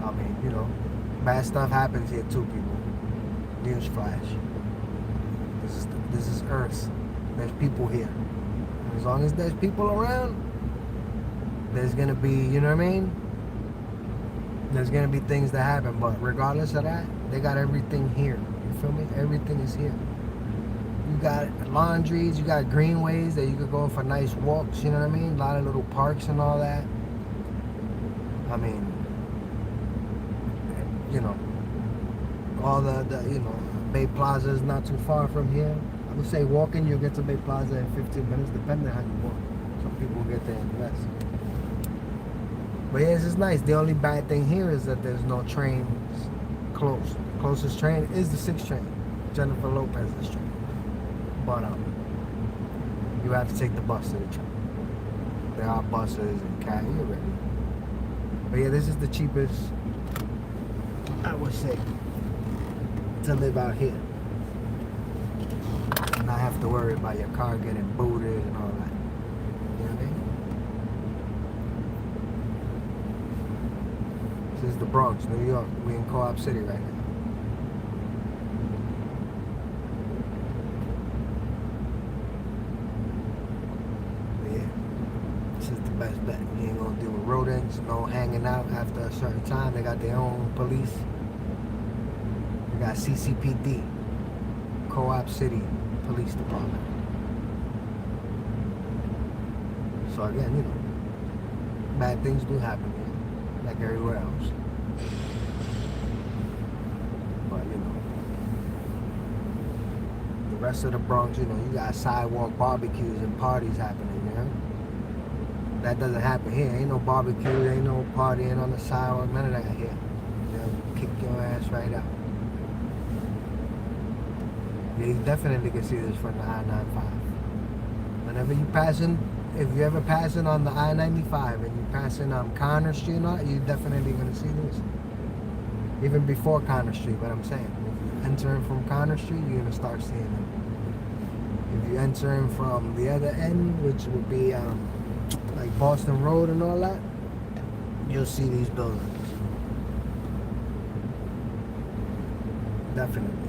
I mean, you know, bad stuff happens here too, people. Newsflash. This is Earth. There's people here. And as long as there's people around, there's gonna be, you know what I mean? There's gonna be things that happen, but regardless of that, they got everything here. You feel me? Everything is here. You got laundries, you got greenways that you could go for nice walks, you know what I mean? A lot of little parks and all that. I mean, you know, all the you know, Bay Plaza is not too far from here. I would say walking, you'll get to Bay Plaza in 15 minutes, depending on how you walk. Some people get there in less. But yeah, this is nice. The only bad thing here is that there's no trains close. Closest train is the 6 train, Jennifer Lopez's train. But you have to take the bus to the train. There are buses and cabs, you're ready. But yeah, this is the cheapest, I would say, to live out here. And not have to worry about your car getting booted and all that. You know what I mean? This is the Bronx, New York. We're in Co-op City right now. But yeah, this is the best bet. You ain't gonna deal with rodents, no hanging out after a certain time. They got their own police. They got CCPD, Co-op City Police Department. So again, you know, bad things do happen here, like everywhere else. But you know, the rest of the Bronx, you know, you got sidewalk barbecues and parties happening, you know? That doesn't happen here. Ain't no barbecue, ain't no partying on the sidewalk, none of that here. They'll kick your ass right out. Yeah, you definitely can see this from the I-95. Whenever you passing, if you ever passing on the I-95 and you passing on Connor Street and all that, you're definitely gonna see this. Even before Connor Street, but I'm saying, if you're entering from Connor Street, you're gonna start seeing it. If you're entering from the other end, which would be like Boston Road and all that, you'll see these buildings. Definitely.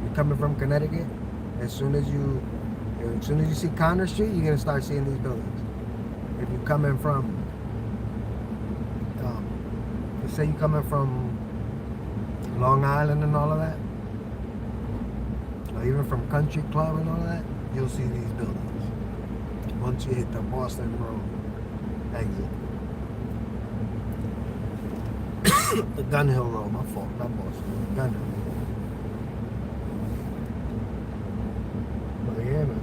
You're coming from Connecticut, as soon as you see Connor Street, you're gonna start seeing these buildings. If you're coming from, let's say you're coming from Long Island and all of that, or even from Country Club and all of that, you'll see these buildings. Once you hit the Boston Road exit. The Gun Hill Road, my fault, not Boston, Gun Hill. But yeah, man.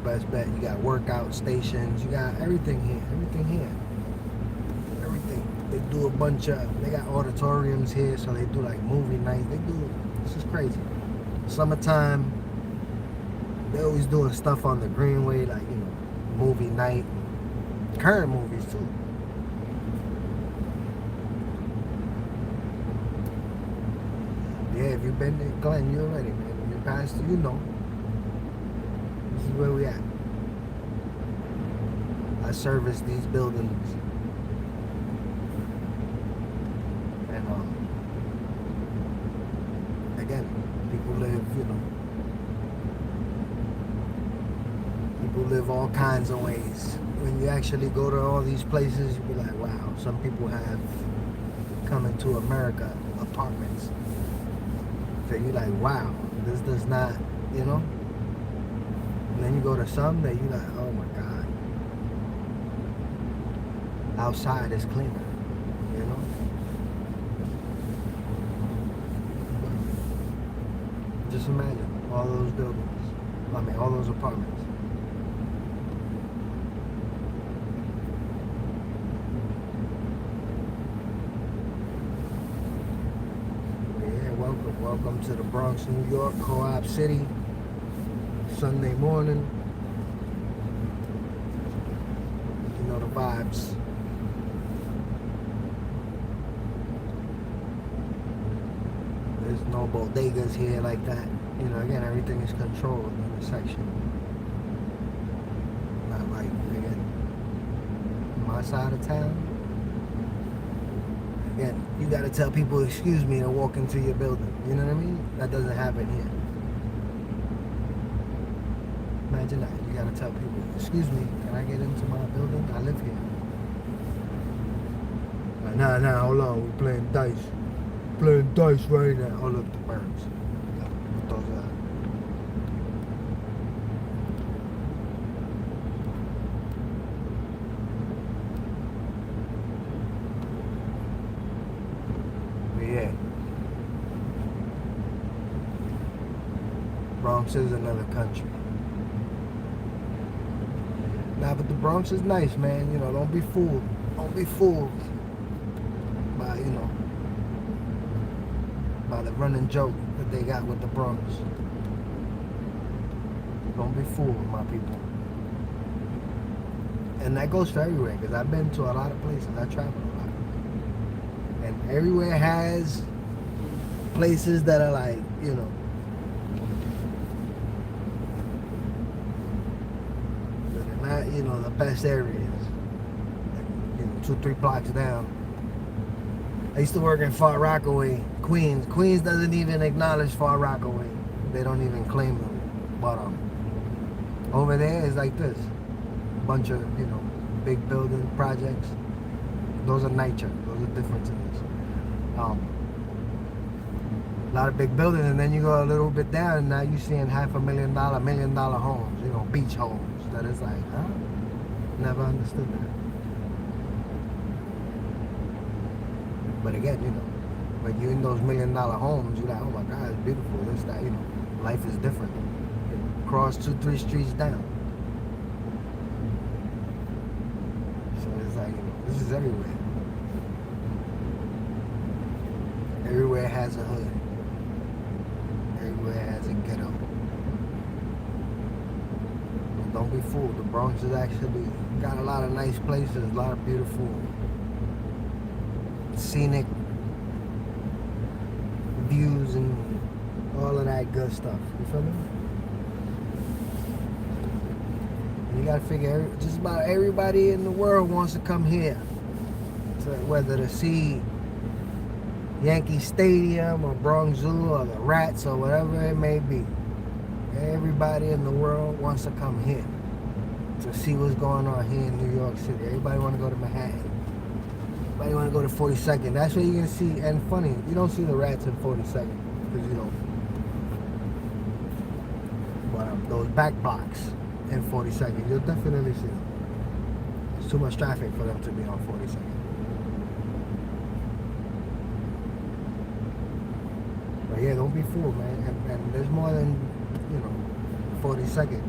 best bet. You got workout stations. You got everything here. Everything here. Everything. They do a bunch of. They got auditoriums here, so they do like movie nights. They do. This is crazy. Summertime. They always doing stuff on the Greenway, like movie night. Current movies too. Yeah, if you've been there, Glenn, you already, man. You're past, This is where we at. I service these buildings. And again, people live, people live all kinds of ways. When you actually go to all these places, you be like, wow, some people have come into America apartments. So you're like, wow, this does not, And then you go to some that you're like, oh my God. Outside is cleaner, Just imagine all those buildings. All those apartments. Welcome to the Bronx, New York, Co-op City. Sunday morning. You know the vibes. There's no bodegas here like that. Again, everything is controlled in the section. Not like, again, my side of town. Again, you gotta tell people, excuse me, to walk into your building. You know what I mean? That doesn't happen here. Imagine that. You gotta tell people, excuse me, can I get into my building? I live here. Nah, hold on, we're playing dice. Playing dice right now. Oh, look, the birds. What those are. Yeah. Bronx is another country. Nah, but the Bronx is nice, man. Don't be fooled. Don't be fooled by, by the running joke that they got with the Bronx. Don't be fooled, my people. And that goes for everywhere, because I've been to a lot of places. I travel a lot. And everywhere has places that are like, that are not, the best areas. Like, 2-3 blocks down. I used to work in Far Rockaway, Queens. Queens doesn't even acknowledge Far Rockaway. They don't even claim them. But over there is like this. A bunch of, big building projects. Those are nature. Those are different to this. A lot of big buildings, and then you go a little bit down, and now you're seeing $500,000, $1 million homes, beach homes. That is like, huh? Never understood that. But again, when you're in those $1 million homes, you're like, oh my God, it's beautiful. This, that, life is different. Cross 2-3 streets down. So it's like, this is everywhere. Everywhere has a hood. Everywhere has a ghetto. But don't be fooled. The Bronx is actually got a lot of nice places, a lot of beautiful, scenic views and all of that good stuff. You feel me? And you gotta figure, just about everybody in the world wants to come here, to whether to see Yankee Stadium or Bronx Zoo or the Rats or whatever it may be. Everybody in the world wants to come here to see what's going on here in New York City. Everybody want to go to Manhattan. Everybody want to go to 42nd. That's where you're going to see, and funny, you don't see the Rats in 42nd because but those back blocks in 42nd, you'll definitely see them. There's too much traffic for them to be on 42nd. But yeah, don't be fooled, man. And there's more than, 42nd.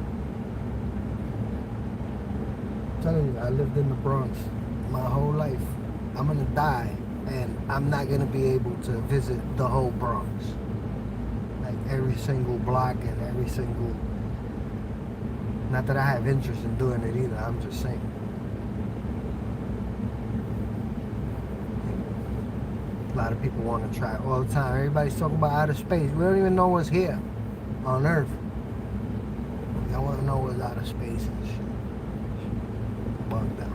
I'm telling you, I lived in the Bronx my whole life. I'm gonna die, and I'm not gonna be able to visit the whole Bronx, like every single block and every single. Not that I have interest in doing it either. I'm just saying. A lot of people want to try all the time. Everybody's talking about outer space. We don't even know what's here on Earth. Y'all want to know what's outer space and shit. Bugged out.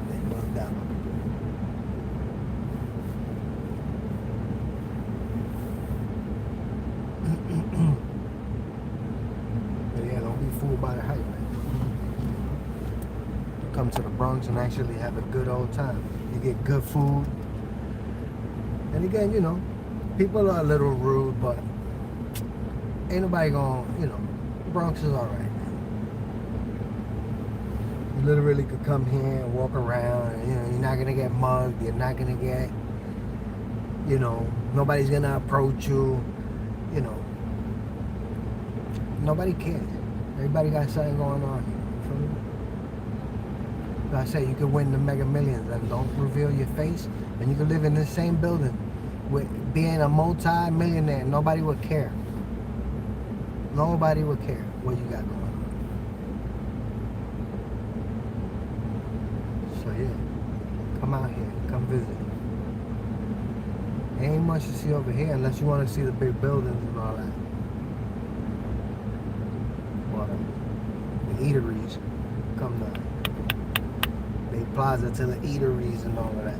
They bugged out. But yeah, don't be fooled by the hype, man. Come to the Bronx and actually have a good old time. You get good food. And again, people are a little rude, but ain't nobody gonna, Bronx is alright. You literally could come here and walk around, and, you're not gonna get mugged, you're not gonna get, nobody's gonna approach you, nobody cares. Everybody got something going on. I say you could win the Mega Millions and don't reveal your face, and you could live in the same building with being a multi-millionaire. Nobody would care. Nobody would care what you got going on. So yeah, come out here, come visit. There ain't much to see over here unless you want to see the big buildings and all that. Well, the eateries, come down. Big plaza to the eateries and all of that.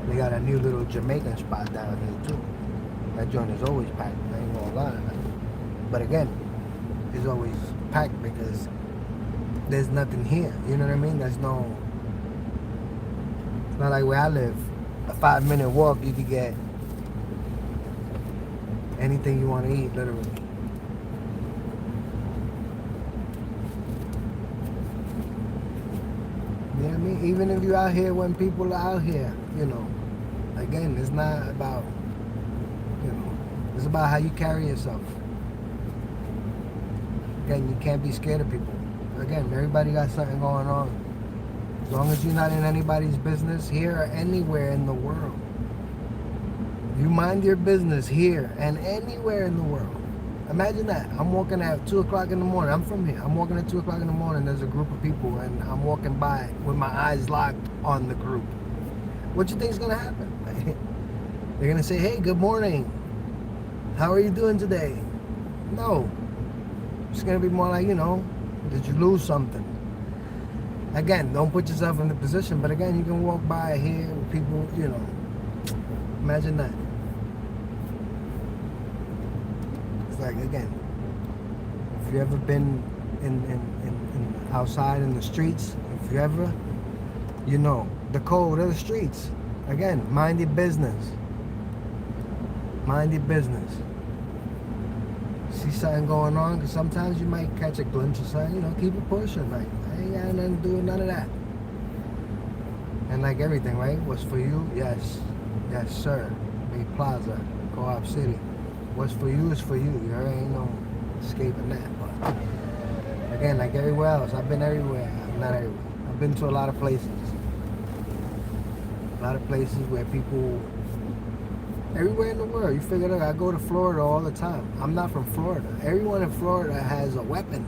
They got a new little Jamaican spot down here too. That joint is always packed. I ain't gonna lie. But again, it's always packed because there's nothing here. You know what I mean? It's not like where I live. A 5-minute walk, you could get anything you want to eat, literally. You know what I mean? Even if you're out here when people are out here, again, it's not about, it's about how you carry yourself. Again, you can't be scared of people. Again, everybody got something going on. As long as you're not in anybody's business here or anywhere in the world. You mind your business here and anywhere in the world. Imagine that. I'm walking at 2 o'clock in the morning. I'm from here. I'm walking at 2 o'clock in the morning. There's a group of people, and I'm walking by with my eyes locked on the group. What you think is going to happen? They're going to say, hey, good morning. How are you doing today? No. It's going to be more like, did you lose something? Again, don't put yourself in the position, but again, you can walk by here with people, Imagine that. Like, again, if you ever been in outside in the streets, if you ever, the code of the streets. Again, mind your business. Mind your business. See something going on, because sometimes you might catch a glimpse of something, keep it pushing. Like, I ain't got nothing to do with none of that. And like everything, right? What's for you? Yes. Yes, sir. Big Plaza, Co-op City. What's for you is for you. There ain't no escaping that. But again, like everywhere else, I've been everywhere. Not everywhere. I've been to a lot of places. A lot of places where people, everywhere in the world. You figure out, I go to Florida all the time. I'm not from Florida. Everyone in Florida has a weapon.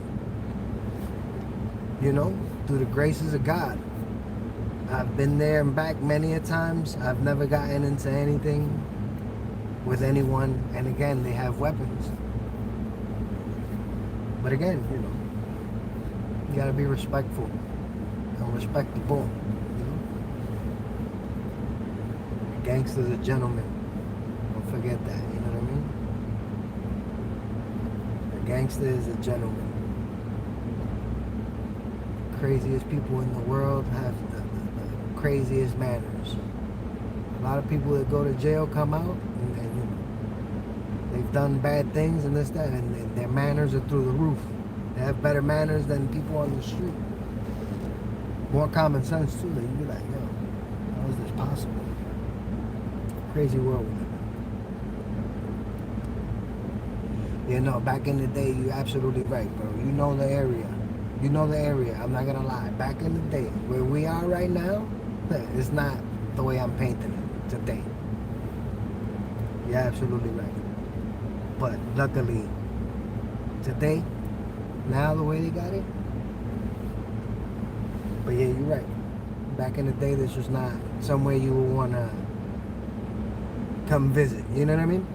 Through the graces of God. I've been there and back many a times. I've never gotten into anything with anyone, and again, they have weapons. But again, you gotta be respectful and respectable. A gangster's a gentleman. Don't forget that. You know what I mean? A gangster is a gentleman. The craziest people in the world have the craziest manners. A lot of people that go to jail come out and they've done bad things and this, that, and their manners are through the roof. They have better manners than people on the street. More common sense too. You'd be like, how is this possible? Crazy world we live in. You know, back in the day, you're absolutely right, bro. You know the area. You know the area. I'm not gonna lie. Back in the day, where we are right now, it's not the way I'm painting it today. You're absolutely right. But luckily, today, now the way they got it. But yeah, you're right. Back in the day, this was not somewhere you would wanna come visit. You know what I mean?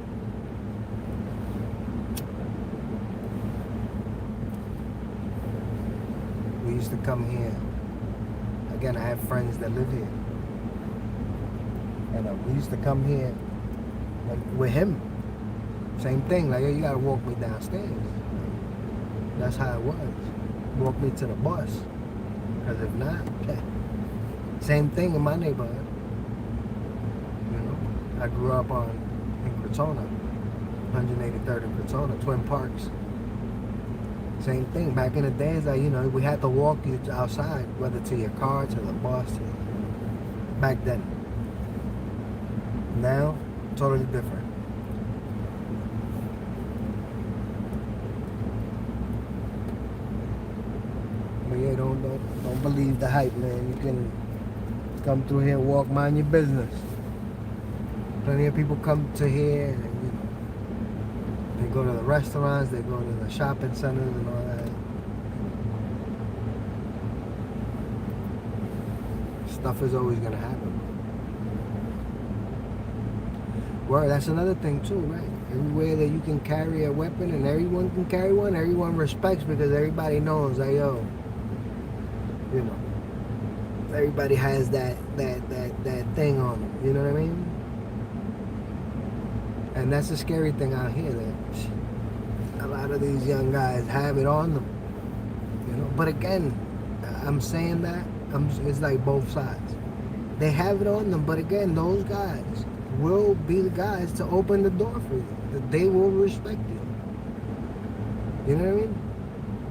We used to come here. Again, I have friends that live here. And we used to come here like, with him. Same thing. Like, yo, you gotta walk me downstairs. That's how it was. Walk me to the bus. Because if not, same thing in my neighborhood. You know, I grew up in Crotona, 183rd and Crotona, Twin Parks. Same thing. Back in the days, like, you know, we had to walk you outside, whether to your car, to the bus. Back then. Now, totally different. But yeah, don't believe the hype, man. You can come through here, walk, mind your business. Plenty of people come to here, and you know, they go to the restaurants, they go to the shopping centers and all that. Stuff is always gonna happen. Well, that's another thing too, right? Everywhere that you can carry a weapon and everyone can carry one, everyone respects because everybody knows that, yo, you know, everybody has that thing on them. You know what I mean? And that's the scary thing out here, that a lot of these young guys have it on them. You know, but again, I'm saying that it's like both sides. They have it on them, but again, those guys will be the guys to open the door for you. That they will respect you. You know what I mean?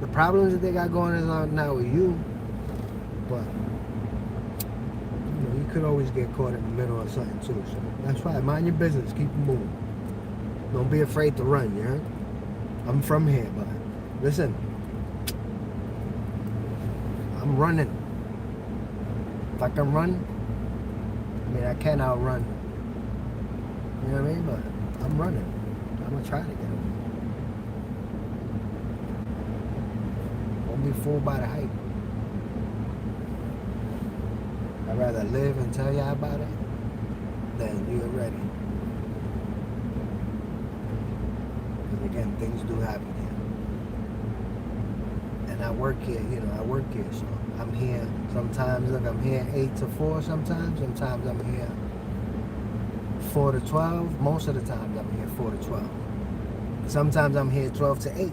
The problems that they got going on now with you, but you know, you could always get caught in the middle of something too. So that's why, mind your business, keep it moving. Don't be afraid to run, you heard? I'm from here, but listen, I'm running. If I can run, I mean, I can't outrun. You know what I mean? But I'm running. I'm gonna try to get away. Don't be fooled by the hype. I'd rather live and tell y'all about it than you're ready. Because again, things do happen here. And I work here, you know, so I'm here. Sometimes, look, I'm here 8 to 4 sometimes. Sometimes I'm here 4 to 12. Most of the times I'm here 4 to 12. Sometimes I'm here 12 to 8.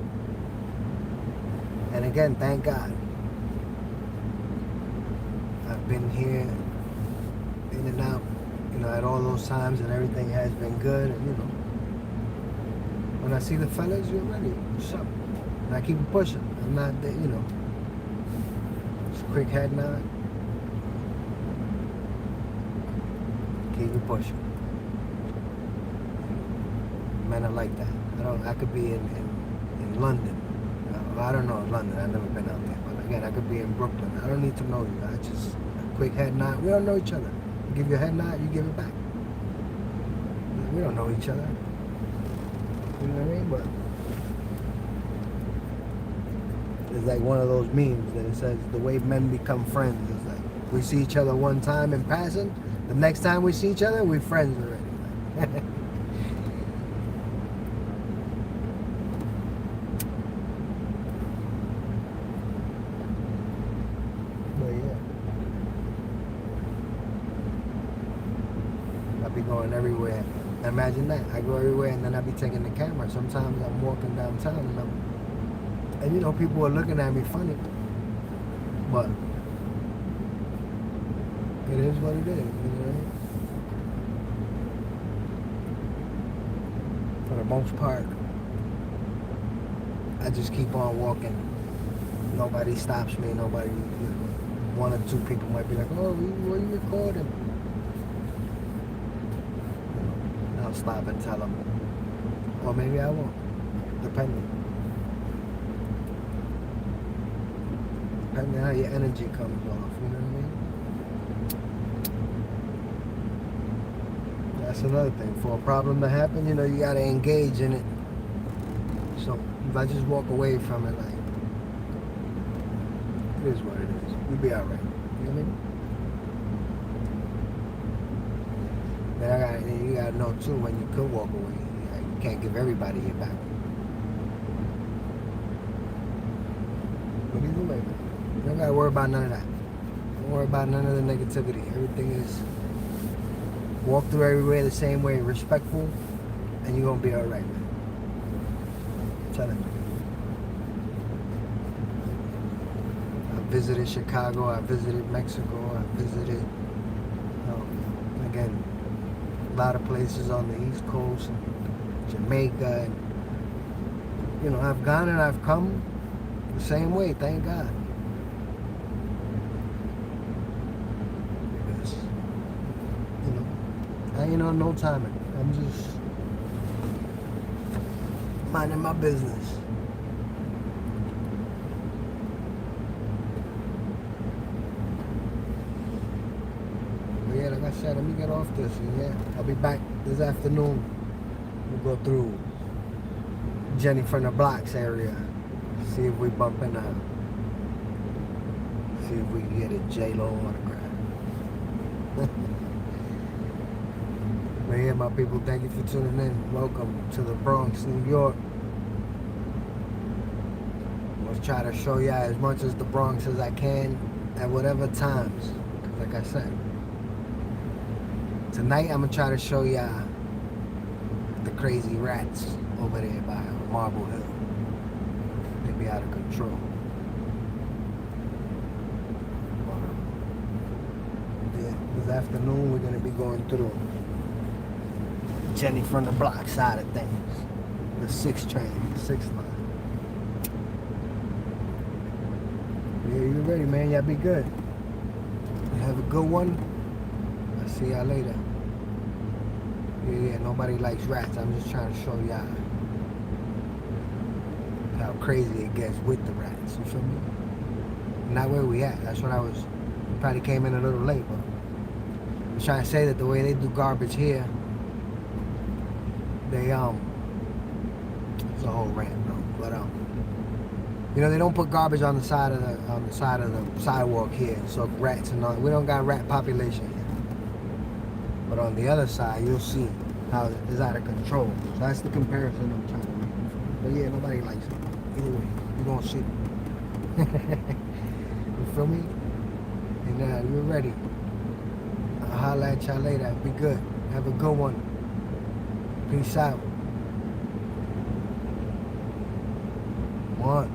And again, thank God. I've been here in and out, you know, at all those times, and everything has been good. And, you know, when I see the fellas, you're ready. What's up? And I keep it pushing. I'm not, you know, just quick head nod. Keep it pushing. Men are like that. I could be in London. I don't know London. I've never been out there. But again, I could be in Brooklyn. I don't need to know you. I just a quick head nod. We don't know each other. I give you a head nod, you give it back. We don't know each other. You know what I mean? But it's like one of those memes that it says the way men become friends. It's like we see each other one time in passing. The next time we see each other, we're friends already. Be going everywhere. Imagine that. I go everywhere and then I be taking the camera. Sometimes I'm walking downtown and you know, people are looking at me funny. But it is what it is, you know. For the most part, I just keep on walking. Nobody stops me, nobody, you know, 1 or 2 people might be like, oh, what are you recording? I'll stop and tell them, or maybe I won't. Depending how your energy comes off, you know what I mean? That's another thing. For a problem to happen, you know, you gotta engage in it. So if I just walk away from it, like, it is what it is. We'll be alright. You know what I mean? But you gotta know too when you could walk away. You can't give everybody your back. But either way, man, you don't gotta worry about none of that. Don't worry about none of the negativity. Everything is walk through everywhere the same way, respectful, and you're gonna be alright, man. I'm telling you. I visited Chicago, I visited Mexico, I visited again a lot of places on the East Coast, Jamaica, and you know, I've gone and I've come the same way, thank God. Because, you know, I ain't on no timing. I'm just minding my business. But yeah, like I said, let me get off this, and yeah, I'll be back this afternoon. We'll go through Jenny from the Blocks area. See if we bump in out. See if we can get a J-Lo autograph. But yeah, my people, thank you for tuning in. Welcome to the Bronx, New York. Let's try to show y'all as much as the Bronx as I can at whatever times. Like I said, tonight I'm gonna try to show y'all the crazy rats over there by Marble Hill. They be out of control. Yeah, this afternoon we're gonna be going through Jenny from the Block side of things. The 6 train, the 6 line. Yeah, you ready, man? Y'all be good. Have a good one. I'll see y'all later. Yeah, nobody likes rats. I'm just trying to show y'all how crazy it gets with the rats. You feel me? Not where we at. That's what I was. Probably came in a little late, but I was trying to say that the way they do garbage here, they it's a whole rant, bro. But you know, they don't put garbage on the side of the sidewalk here, so rats and all. We don't got rat population here. But on the other side, you'll see how it's out of control. So that's the comparison I'm trying to make. But yeah, nobody likes it. Either way, you're gonna see. You feel me? And you're ready. I'll holler at y'all later. Be good. Have a good one. Peace out. One.